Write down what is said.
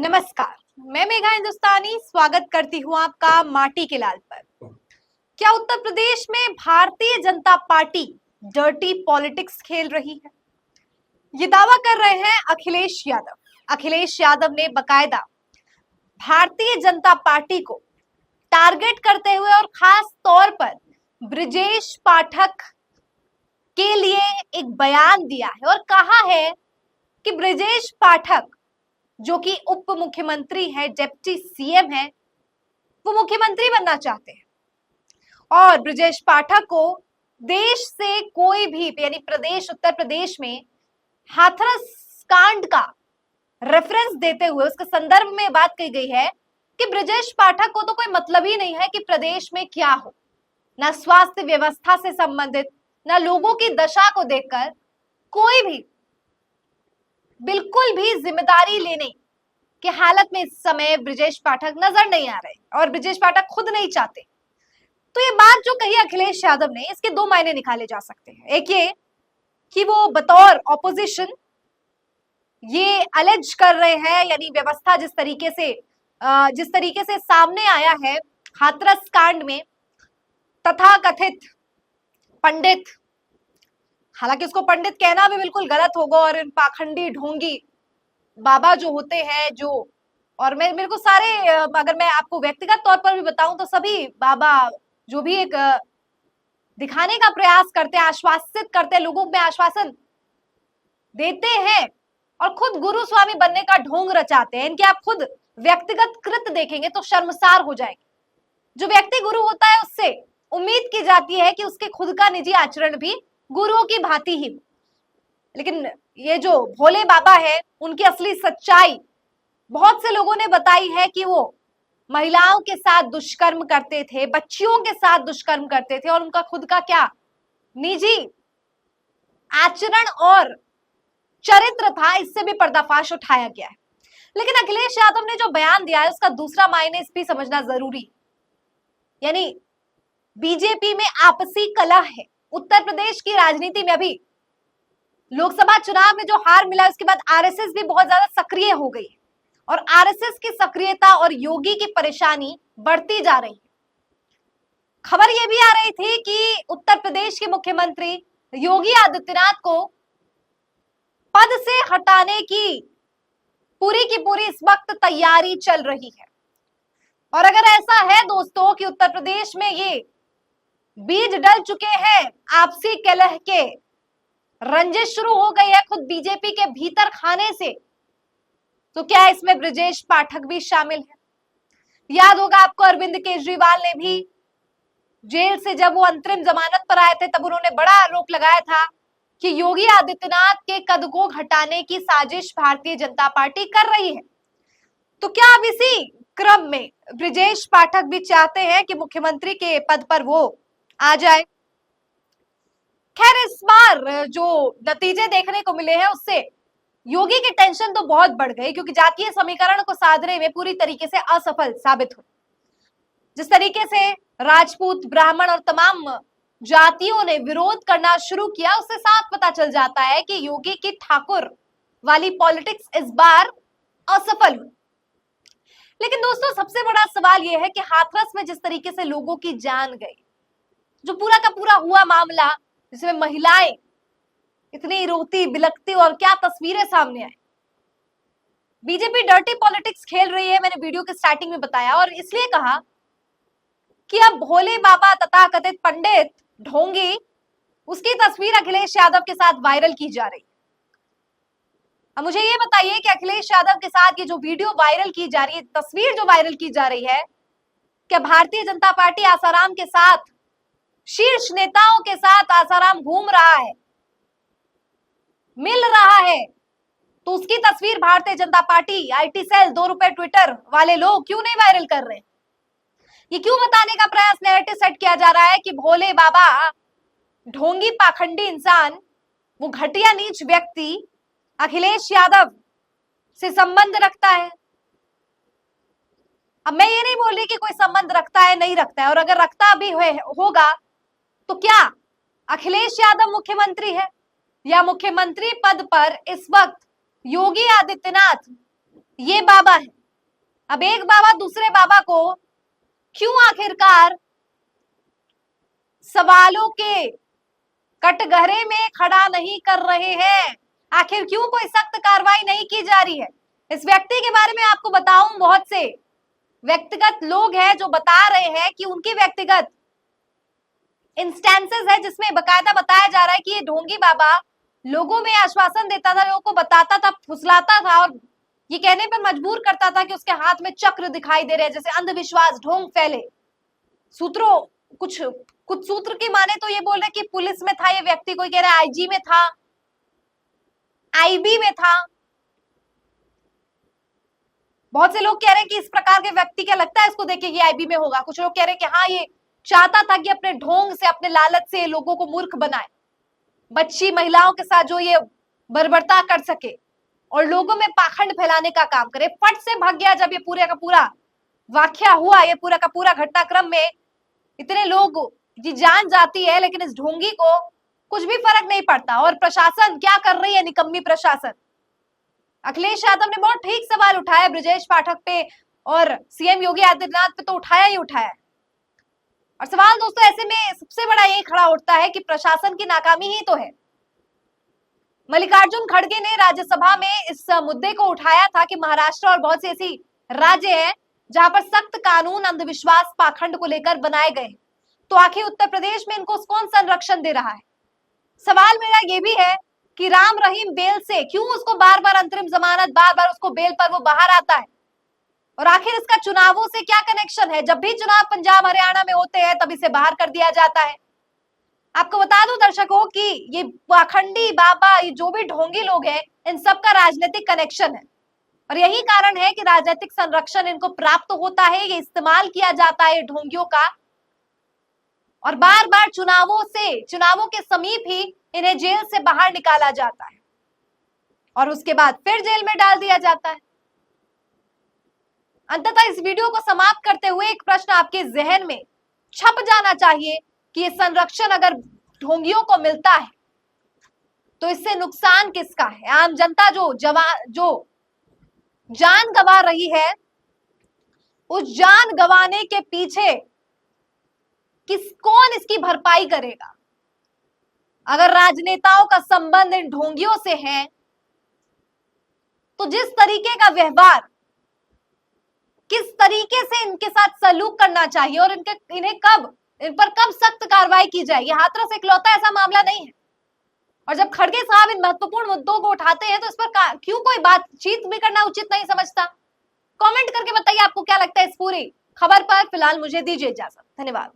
नमस्कार। मैं मेघा हिंदुस्तानी स्वागत करती हूँ आपका माटी के लाल पर। क्या उत्तर प्रदेश में Bharatiya Janata party dirty politics खेल रही है? ये दावा कर रहे हैं अखिलेश यादव। अखिलेश यादव ने बकायदा भारतीय जनता पार्टी को टारगेट करते हुए और खास तौर पर ब्रिजेश पाठक के लिए एक बयान दिया है और कहा है कि ब्रिजेश पाठक जो कि उप मुख्यमंत्री है, डिप्टी सीएम है, वो मुख्यमंत्री बनना चाहते हैं और ब्रिजेश पाठक को देश से कोई भी यानी प्रदेश उत्तर प्रदेश में हाथरस कांड का रेफरेंस देते हुए उसके संदर्भ में बात कही गई है कि ब्रिजेश पाठक को तो कोई मतलब ही नहीं है कि प्रदेश में क्या हो, ना स्वास्थ्य व्यवस्था से संबंधित, ना लोगों की दशा को देखकर कोई भी बिल्कुल भी जिम्मेदारी लेने की हालत में इस समय ब्रिजेश पाठक नजर नहीं आ रहे और ब्रिजेश पाठक खुद नहीं चाहते। तो ये बात जो कही अखिलेश यादव ने, इसके दो मायने निकाले जा सकते हैं। एक ये कि वो बतौर ऑपोजिशन ये अलेज कर रहे हैं, यानी व्यवस्था जिस तरीके से सामने आया है हाथरस कांड में, तथाकथित पंडित, हालांकि उसको पंडित कहना भी बिल्कुल गलत होगा, और इन पाखंडी ढोंगी बाबा जो होते हैं जो, और मेरे को सारे, अगर मैं आपको व्यक्तिगत तौर पर भी बताऊं तो सभी बाबा जो भी एक दिखाने का प्रयास करते हैं, आश्वासित करते हैं, लोगों में आश्वासन देते हैं और खुद गुरु स्वामी बनने का ढोंग रचाते हैं, इनके आप खुद व्यक्तिगत कृत देखेंगे तो शर्मसार हो जाएंगे। जो व्यक्ति गुरु होता है उससे उम्मीद की जाती है कि उसके खुद का निजी आचरण भी गुरुओं की भांति ही, लेकिन ये जो भोले बाबा है उनकी असली सच्चाई बहुत से लोगों ने बताई है कि वो महिलाओं के साथ दुष्कर्म करते थे, बच्चियों के साथ दुष्कर्म करते थे, और उनका खुद का क्या निजी आचरण और चरित्र था, इससे भी पर्दाफाश उठाया गया है। लेकिन अखिलेश यादव ने जो बयान दिया है उसका दूसरा मायने इस भी समझना जरूरी, यानी बीजेपी में आपसी कलह है। उत्तर प्रदेश की राजनीति में अभी लोकसभा चुनाव में जो हार मिला उसके बाद आरएसएस भी बहुत ज्यादा सक्रिय हो गई है और आरएसएस की सक्रियता और योगी की परेशानी बढ़ती जा रही है। खबर यह भी आ रही थी कि उत्तर प्रदेश के मुख्यमंत्री योगी आदित्यनाथ को पद से हटाने की पूरी इस वक्त तैयारी चल रही है। और अगर ऐसा है दोस्तों कि उत्तर प्रदेश में ये बीज डल चुके हैं आपसी कलह के, रंजिश शुरू हो गई है खुद बीजेपी के भीतर खाने से, तो क्या इसमें ब्रिजेश पाठक भी शामिल है? याद होगा आपको, अरविंद केजरीवाल ने भी जेल से जब वो अंतरिम जमानत पर आए थे तब उन्होंने बड़ा आरोप लगाया था कि योगी आदित्यनाथ के कद को घटाने की साजिश भारतीय जनता पार्टी कर रही है। तो क्या अब इसी क्रम में ब्रिजेश पाठक भी चाहते हैं कि मुख्यमंत्री के पद पर वो आ जाए? खैर, इस बार जो नतीजे देखने को मिले हैं उससे योगी की टेंशन तो बहुत बढ़ गई, क्योंकि जातीय समीकरण को साधने में पूरी तरीके से असफल साबित हुए। जिस तरीके से राजपूत, ब्राह्मण और तमाम जातियों ने विरोध करना शुरू किया, उससे साफ पता चल जाता है कि योगी की ठाकुर वाली पॉलिटिक्स इस बार असफल हुई। लेकिन दोस्तों, सबसे बड़ा सवाल यह है कि हाथरस में जिस तरीके से लोगों की जान गई, जो पूरा का पूरा हुआ मामला, जिसमें महिलाएं इतनी रोती बिलखती और क्या तस्वीरें सामने आई। बीजेपी डर्टी पॉलिटिक्स खेल रही है, मैंने वीडियो के स्टार्टिंग में बताया, और इसलिए कहा कि अब भोले बाबा तथाकथित पंडित ढोंगी, उसकी तस्वीर अखिलेश यादव के साथ वायरल की जा रही। अब मुझे ये बताइए कि अखिलेश यादव के साथ ये जो वीडियो वायरल की जा रही है, तस्वीर जो वायरल की जा रही है, क्या भारतीय जनता पार्टी आसाराम के साथ, शीर्ष नेताओं के साथ आसाराम घूम रहा है, मिल रहा है, तो उसकी तस्वीर Bharatiya Janata party, IT cell, 2 रुपए ट्विटर वाले लोग क्यों नहीं वायरल कर रहे? ये क्यों बताने का प्रयास, नैरेटिव सेट किया जा रहा है कि भोले बाबा ढोंगी पाखंडी इंसान, वो घटिया नीच व्यक्ति अखिलेश यादव से संबंध रखता है? अब मैं ये नहीं बोल रही कि कोई संबंध रखता है नहीं रखता है, और अगर रखता भी होगा तो क्या अखिलेश यादव मुख्यमंत्री है, या मुख्यमंत्री पद पर इस वक्त योगी आदित्यनाथ ये बाबा है। अब एक बाबा दूसरे बाबा को क्यों आखिरकार सवालों के कटघरे में खड़ा नहीं कर रहे हैं? आखिर क्यों कोई सख्त कार्रवाई नहीं की जा रही है? इस व्यक्ति के बारे में आपको बताऊं, बहुत से व्यक्तिगत लोग हैं जो बता रहे हैं कि उनकी व्यक्तिगत इंस्टेंसेस है जिसमें बकायदा बताया जा रहा है कि ये ढोंगी बाबा लोगों में आश्वासन देता था, लोगों को बताता था, फुसलाता था और ये कहने पर मजबूर करता था कि उसके हाथ में चक्र दिखाई दे रहे हैं, जैसे अंधविश्वास ढोंग फैले। सूत्रों कुछ कुछ सूत्र की माने तो ये बोल रहे कि पुलिस में था ये व्यक्ति, कोई कह रहा है आईजी में था, आईबी में था। बहुत से लोग कह रहे हैं कि इस प्रकार के व्यक्ति, क्या लगता है इसको देख के ये आईबी में होगा। कुछ लोग कह रहे हैं कि हाँ, ये चाहता था कि अपने ढोंग से, अपने लालच से लोगों को मूर्ख बनाए, बच्ची महिलाओं के साथ जो ये बर्बरता कर सके और लोगों में पाखंड फैलाने का काम करे। फट से भाग गया जब ये पूरे का पूरा वाकया हुआ, ये पूरा का पूरा घटनाक्रम में इतने लोग की जान जाती है, लेकिन इस ढोंगी को कुछ भी फर्क नहीं पड़ता। और प्रशासन क्या कर रही है, निकम्मी प्रशासन। अखिलेश यादव ने बहुत ठीक सवाल उठाया ब्रजेश पाठक पे और सीएम योगी आदित्यनाथ पे तो उठाया ही उठाया। और सवाल दोस्तों ऐसे में सबसे बड़ा यही खड़ा उठता है कि प्रशासन की नाकामी ही तो है। मल्लिकार्जुन खड़गे ने राज्यसभा में इस मुद्दे को उठाया था कि महाराष्ट्र और बहुत से ऐसी राज्य हैं जहां पर सख्त कानून अंधविश्वास पाखंड को लेकर बनाए गए, तो आखिर उत्तर प्रदेश में इनको कौन संरक्षण दे रहा है? सवाल मेरा ये भी है कि राम रहीम बेल से क्यों उसको बार बार अंतरिम जमानत, बार बार उसको बेल पर वो बाहर आता है, और आखिर इसका चुनावों से क्या कनेक्शन है? जब भी चुनाव पंजाब हरियाणा में होते हैं तब इसे बाहर कर दिया जाता है। आपको बता दूं दर्शकों कि ये पाखंडी बाबा, ये जो भी ढोंगी लोग हैं, इन सबका राजनीतिक कनेक्शन है और यही कारण है कि राजनीतिक संरक्षण इनको प्राप्त होता है, ये इस्तेमाल किया जाता है ढोंगियों का, और बार बार चुनावों के समीप ही इन्हें जेल से बाहर निकाला जाता है और उसके बाद फिर जेल में डाल दिया जाता है। अंततः इस वीडियो को समाप्त करते हुए एक प्रश्न आपके जहन में छप जाना चाहिए कि ये संरक्षण अगर ढोंगियों को मिलता है तो इससे नुकसान किसका है? आम जनता जो जान गंवा रही है, उस जान गंवाने के पीछे कौन इसकी भरपाई करेगा? अगर राजनेताओं का संबंध इन ढोंगियों से है तो जिस तरीके का व्यवहार, किस तरीके से इनके साथ सलूक करना चाहिए और इन पर कब सख्त कार्रवाई की जाए, ये हाथरस इकलौता ऐसा मामला नहीं है। और जब खड़गे साहब इन महत्वपूर्ण मुद्दों को उठाते हैं तो इस पर क्यों कोई बातचीत भी करना उचित नहीं समझता? कमेंट करके बताइए आपको क्या लगता है इस पूरी खबर पर। फिलहाल मुझे दीजिए इजाजत, धन्यवाद।